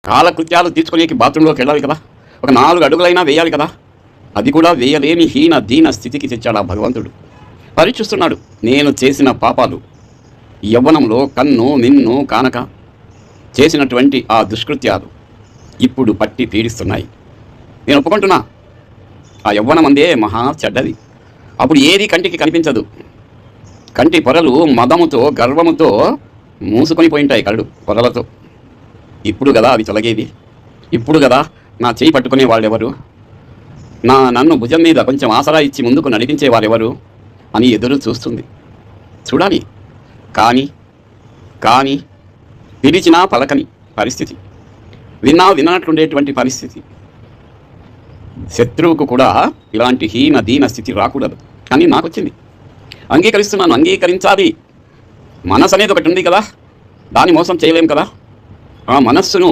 కాలకృత్యాలు తీర్చుకునేకి బాత్రూంలోకి వెళ్ళాలి కదా, ఒక 4 అడుగులైనా వేయాలి కదా, అది కూడా వేయలేని హీన దీన స్థితికి తెచ్చాడు ఆ భగవంతుడు. పరీక్షిస్తున్నాడు నేను చేసిన పాపాలు. యవ్వనంలో కన్ను మిన్ను కానక చేసినటువంటి ఆ దుష్కృత్యాలు ఇప్పుడు పట్టి పీడిస్తున్నాయి. నేను ఒప్పుకుంటున్నా, ఆ యవ్వనం అందే మహా చెడ్డది. అప్పుడు ఏది కంటికి కనిపించదు. కంటి పొరలు మదముతో గర్వముతో మూసుకొని పోయింటాయి కళ్ళు పొరలతో. ఇప్పుడు కదా అది తొలగేది. ఇప్పుడు కదా నా చేయి పట్టుకునే వాళ్ళెవరు, నన్ను భుజం మీద కొంచెం ఆసరా ఇచ్చి ముందుకు నడిపించే వాళ్ళెవరు అని ఎదురు చూస్తుంది. చూడాలి. కానీ పిలిచినా పలకని పరిస్థితి, విన్నా విన్నట్లుండేటువంటి పరిస్థితి. శత్రువుకు కూడా ఇలాంటి హీన దీన స్థితి రాకూడదు కానీ నాకు వచ్చింది. అంగీకరిస్తున్నాను, అంగీకరించాలి. మనసు అనేది ఒకటి ఉంది కదా, దాన్ని మోసం చేయలేం కదా. ఆ మనస్సును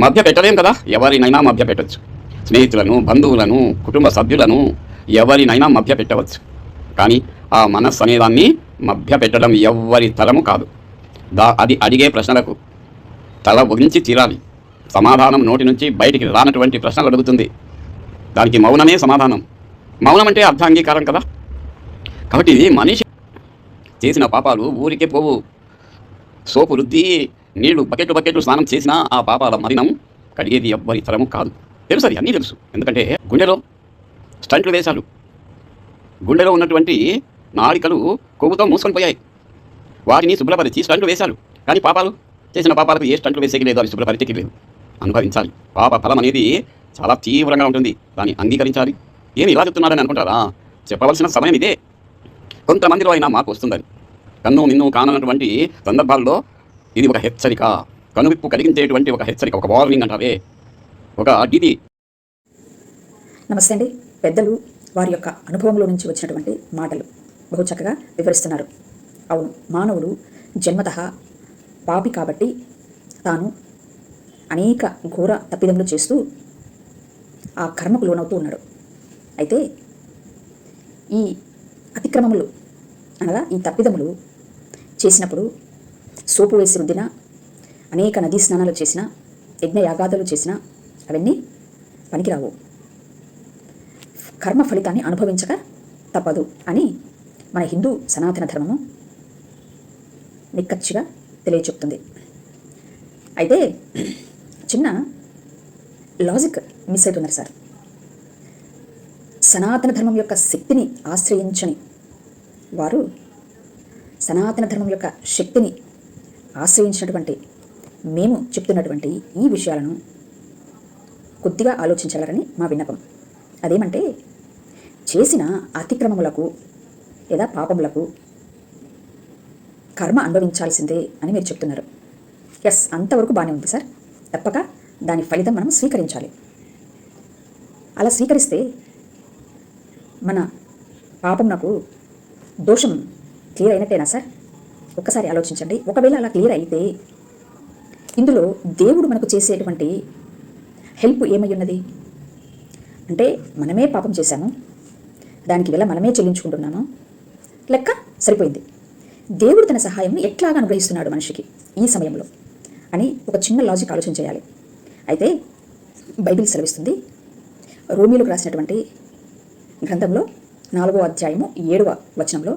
మధ్య పెట్టలేం కదా. ఎవరినైనా మధ్య పెట్టవచ్చు, స్నేహితులను, బంధువులను, కుటుంబ సభ్యులను ఎవరినైనా మధ్య పెట్టవచ్చు. కానీ ఆ మనస్సు అనేదాన్ని మధ్య పెట్టడం ఎవ్వరి తరము కాదు. అది అడిగే ప్రశ్నలకు తల వంచి తీరాలి. సమాధానం నోటి నుంచి బయటికి రానటువంటి ప్రశ్నలు అడుగుతుంది. దానికి మౌనమే సమాధానం. మౌనం అంటే అర్థాంగీకారం కదా. కాబట్టి మనిషి చేసిన పాపాలు ఊరికే పోవు. సోపు రుద్ది నీళ్లు బకెట్లు స్నానం చేసినా ఆ పాపాల మలినం కడిగేది ఎవ్వరి తరము కాదు. తెలుసు, అది అన్నీ తెలుసు. ఎందుకంటే గుండెలో స్టంట్లు వేశారు. గుండెలో ఉన్నటువంటి నాళికలు కొవ్వుతో మూసుకొని పోయాయి. వాటిని శుభ్రపరిచి స్టంట్లు వేశారు. కానీ చేసిన పాపాలకు ఏ స్టంట్లు వేసేకి లేదు, అవి శుభ్రపరిచేకి లేదు. అనుభవించాలి. పాప ఫలం అనేది చాలా తీవ్రంగా ఉంటుంది. దాన్ని అంగీకరించాలి. ఏమి ఇలా చెప్తున్నారని అనుకుంటారా? చెప్పవలసిన సమయం ఇదే. కొంతమందిలో అయినా మార్పు వస్తుందని. కన్ను నిన్ను కానటువంటి సందర్భాల్లో ఇది ఒక హెచ్చరిక, కనువిప్పు కలిగించేటువంటి ఒక హెచ్చరిక, ఒక వార్నింగ్ అంటారే, ఒక డిది. నమస్తే అండి. పెద్దలు వారి యొక్క అనుభవంలో నుంచి వచ్చినటువంటి మాటలు బహు చక్కగా వివరిస్తున్నారు. అవును, మానవుడు జన్మతః పాపి కాబట్టి తాను అనేక ఘోర తప్పిదములు చేస్తూ ఆ కర్మకు లోనవుతూ ఉన్నాడు. అయితే ఈ అతిక్రమములు అనగా ఈ తప్పిదములు చేసినప్పుడు సోపు వేసి రుద్దిన, అనేక నదీ స్నానాలు చేసిన, యజ్ఞయాగాదులు చేసిన అవన్నీ పనికిరావు. కర్మ ఫలితాన్ని అనుభవించక తప్పదు అని మన హిందూ సనాతన ధర్మము నిక్కచ్చిగా తెలియచెప్తుంది. అయితే చిన్న లాజిక్ మిస్ అవుతున్నారు సార్. సనాతన ధర్మం యొక్క శక్తిని ఆశ్రయించని వారు సనాతన ధర్మం యొక్క శక్తిని ఆశ్రయించినటువంటి మేము చెప్తున్నటువంటి ఈ విషయాలను కొద్దిగా ఆలోచించాలని మా విన్నపం. అదేమంటే చేసిన అతిక్రమములకు లేదా పాపములకు కర్మ అనుభవించాల్సిందే అని మీరు చెప్తున్నారు. ఎస్, అంతవరకు బాగానే ఉంది సార్. తప్పక దాని ఫలితం మనం స్వీకరించాలి. అలా స్వీకరిస్తే మన పాపమునకు దోషం క్లియర్ అయినట్టేనా సార్? ఒక్కసారి ఆలోచించండి. ఒకవేళ అలా క్లియర్ అయితే ఇందులో దేవుడు మనకు చేసేటువంటి హెల్ప్ ఏమై ఉన్నది అంటే, మనమే పాపం చేశాము, దానికి వెళ్ళ మనమే చెల్లించుకుంటున్నాము, లెక్క సరిపోయింది. దేవుడు తన సహాయం ఎట్లాగా అనుగ్రహిస్తున్నాడు మనిషికి ఈ సమయంలో అని ఒక చిన్న లాజిక్ ఆలోచన చేయాలి. అయితే బైబిల్ సెలవిస్తుంది, రోమీలకు రాసినటువంటి గ్రంథంలో 4వ అధ్యాయము 7వ వచనంలో,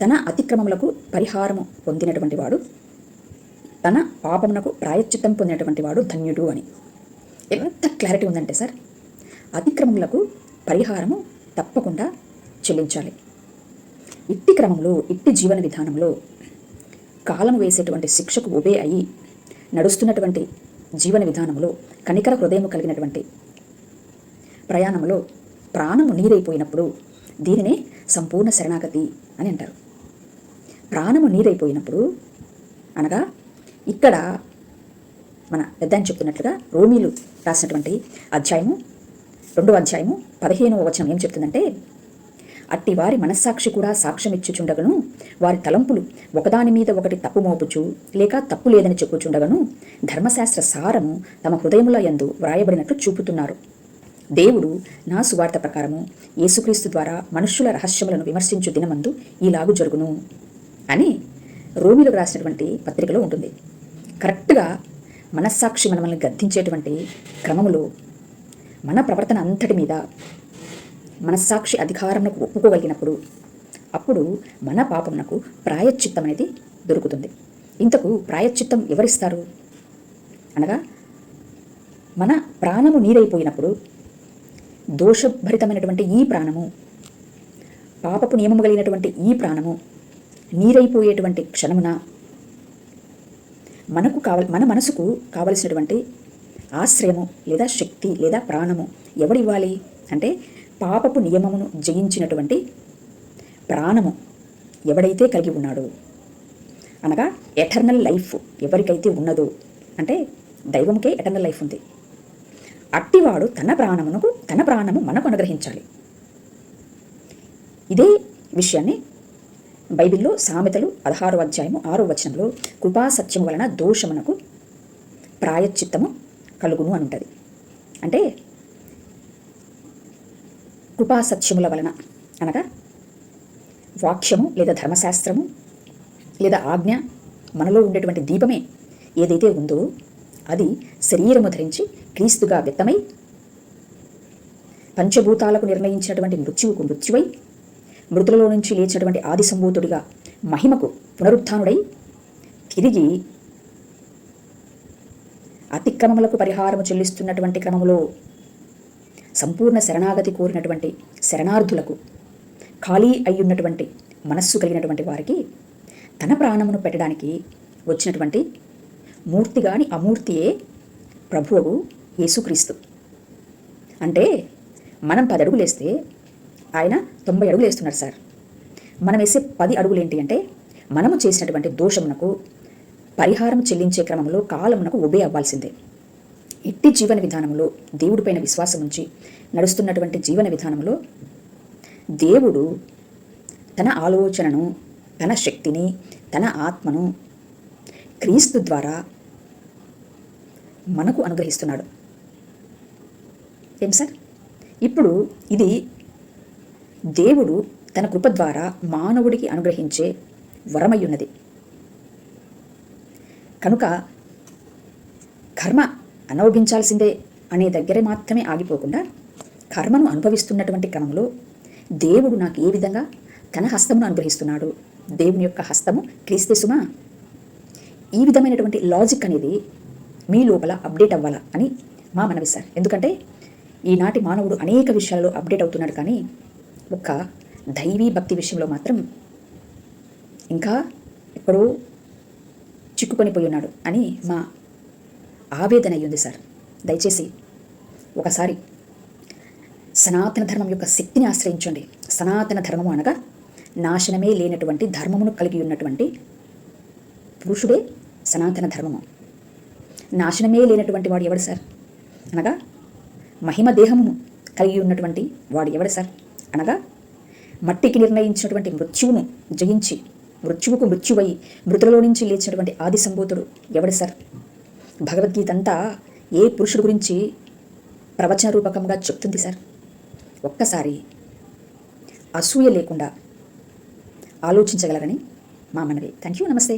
తన అతిక్రమములకు పరిహారము పొందినటువంటి వాడు, తన పాపమునకు ప్రాయశ్చిత్తం పొందినటువంటి వాడు ధన్యుడు అని. ఎంత క్లారిటీ ఉందంటే సార్, అతిక్రమములకు పరిహారము తప్పకుండా చెల్లించాలి. ఇట్టి క్రమంలో, ఇట్టి జీవన విధానంలో కాలం వేసేటువంటి శిక్షకు ఒబే అయి నడుస్తున్నటువంటి జీవన విధానంలో కనికర హృదయము కలిగినటువంటి ప్రయాణంలో ప్రాణము నీరైపోయినప్పుడు దీనినే సంపూర్ణ శరణాగతి అని అంటారు. ప్రాణము నీరైపోయినప్పుడు అనగా ఇక్కడ మన పెద్దాయన చెప్తున్నట్లుగా రోమీలు రాసినటువంటి అధ్యాయము 2వ అధ్యాయము 15వ వచనం ఏం చెప్తుందంటే, అట్టి వారి మనస్సాక్షి కూడా సాక్ష్యమిచ్చుచుండగను, వారి తలంపులు ఒకదాని మీద ఒకటి తప్పు మోపుచు లేక తప్పు లేదని చెప్పుచుండగను, ధర్మశాస్త్ర సారము తమ హృదయముల యందు వ్రాయబడినట్లు చూపుతున్నారు. దేవుడు నా సువార్త ప్రకారము యేసుక్రీస్తు ద్వారా మనుష్యుల రహస్యములను విమర్శించు దినమందు ఈలాగు జరుగును అని రోమీలకు రాసినటువంటి పత్రికలో ఉంటుంది. కరెక్ట్గా మనస్సాక్షి మనల్ని గద్దించేటువంటి క్రమములో మన ప్రవర్తన అంతటి మీద మనస్సాక్షి అధికారమునకు ఒప్పుకోగలిగినప్పుడు అప్పుడు మన పాపమునకు ప్రాయశ్చిత్తం అనేది దొరుకుతుంది. ఇంతకు ప్రాయశ్చిత్తం ఎవరిస్తారు అనగా, మన ప్రాణము నీరైపోయినప్పుడు దోషభరితమైనటువంటి ఈ ప్రాణము, పాపపు నియమము కలిగినటువంటి ఈ ప్రాణము నీరైపోయేటువంటి క్షణమున మన మనసుకు కావలసినటువంటి ఆశ్రయము లేదా శక్తి లేదా ప్రాణము ఎవడివ్వాలి అంటే, పాపపు నియమమును జయించినటువంటి ప్రాణము ఎవడైతే కలిగి ఉన్నాడో, అనగా ఎటర్నల్ లైఫ్ ఎవరికైతే ఉన్నదో, అంటే దైవంకే ఎటర్నల్ లైఫ్ ఉంది, అట్టివాడు తన ప్రాణము మనకు అనుగ్రహించాలి. ఇదే విషయాన్ని బైబిల్లో సామెతలు 16వ అధ్యాయము 6వ వచనంలో కృపా సత్యము వలన దోషమునకు ప్రాయశ్చిత్తము కలుగును అని ఉంటుంది. అంటే కృపా సత్యముల వలన అనగా వాక్యము లేదా ధర్మశాస్త్రము లేదా ఆజ్ఞ, మనలో ఉండేటువంటి దీపమే ఏదైతే ఉందో అది శరీరము ధరించి క్రీస్తుగా వ్యక్తమై పంచభూతాలకు నిర్ణయించినటువంటి మృత్యువుకు మృత్యువై మృతులలో నుంచి లేచినటువంటి ఆది సంభూతుడిగా మహిమకు పునరుత్థానుడై తిరిగి అతిక్రమములకు పరిహారము చెల్లిస్తున్నటువంటి క్రమములో సంపూర్ణ శరణాగతి కోరినటువంటి శరణార్థులకు, ఖాళీ అయ్యున్నటువంటి మనస్సు కలిగినటువంటి వారికి తన ప్రాణమును పెట్టడానికి వచ్చినటువంటి మూర్తిగాని అమూర్తియే ప్రభువు యేసుక్రీస్తు. అంటే మనం 10 అడుగులు వేస్తే ఆయన 90 అడుగులు వేస్తున్నారు సార్. మనం వేసే 10 అడుగులు ఏంటి అంటే, మనము చేసినటువంటి దోషమునకు పరిహారం చెల్లించే క్రమంలో కాలమునకు ఒబే అవ్వాల్సిందే. ఇట్టి జీవన విధానంలో దేవుడిపైన విశ్వాసం ఉంచి నడుస్తున్నటువంటి జీవన విధానంలో దేవుడు తన ఆలోచనను, తన శక్తిని, తన ఆత్మను క్రీస్తు ద్వారా మనకు అనుగ్రహిస్తున్నాడు. ఏం సార్? ఇప్పుడు ఇది దేవుడు తన కృప ద్వారా మానవుడికి అనుగ్రహించే వరమయ్యున్నది. కనుక కర్మ అనుభవించాల్సిందే అనే దగ్గర మాత్రమే ఆగిపోకుండా, కర్మను అనుభవిస్తున్నటువంటి క్రమంలో దేవుడు నాకు ఏ విధంగా తన హస్తమును అనుగ్రహిస్తున్నాడు, దేవుని యొక్క హస్తము క్రీస్తే సుమా, ఈ విధమైనటువంటి లాజిక్ అనేది మీ లోపల అప్డేట్ అవ్వాలా అని మా మనవి సార్. ఎందుకంటే ఈనాటి మానవుడు అనేక విషయాలలో అప్డేట్ అవుతున్నాడు, కానీ ఒక్క దైవీ భక్తి విషయంలో మాత్రం ఇంకా ఎక్కడో చిక్కుకొని పోయి ఉన్నాడు అని మా ఆవేదన అయ్యింది సార్. దయచేసి ఒకసారి సనాతన ధర్మం యొక్క శక్తిని ఆశ్రయించండి. సనాతన ధర్మము అనగా నాశనమే లేనటువంటి ధర్మమును కలిగి ఉన్నటువంటి పురుషుడే సనాతన ధర్మము. నాశనమే లేనటువంటి వాడు ఎవడు సార్? అనగా మహిమ దేహమును కలిగి ఉన్నటువంటి వాడు ఎవడు సార్? అనగా మట్టికి నిర్ణయించినటువంటి మృత్యువును జయించి మృత్యువుకు మృత్యువై మృతులలో నుంచి లేచినటువంటి ఆది సంభూతుడు ఎవడు సార్? భగవద్గీత అంతా ఏ పురుషుడు గురించి ప్రవచన రూపకంగా చెప్తుంది సార్? ఒక్కసారి అసూయ లేకుండా ఆలోచించగలరని మా మనవి. Thank you. నమస్తే.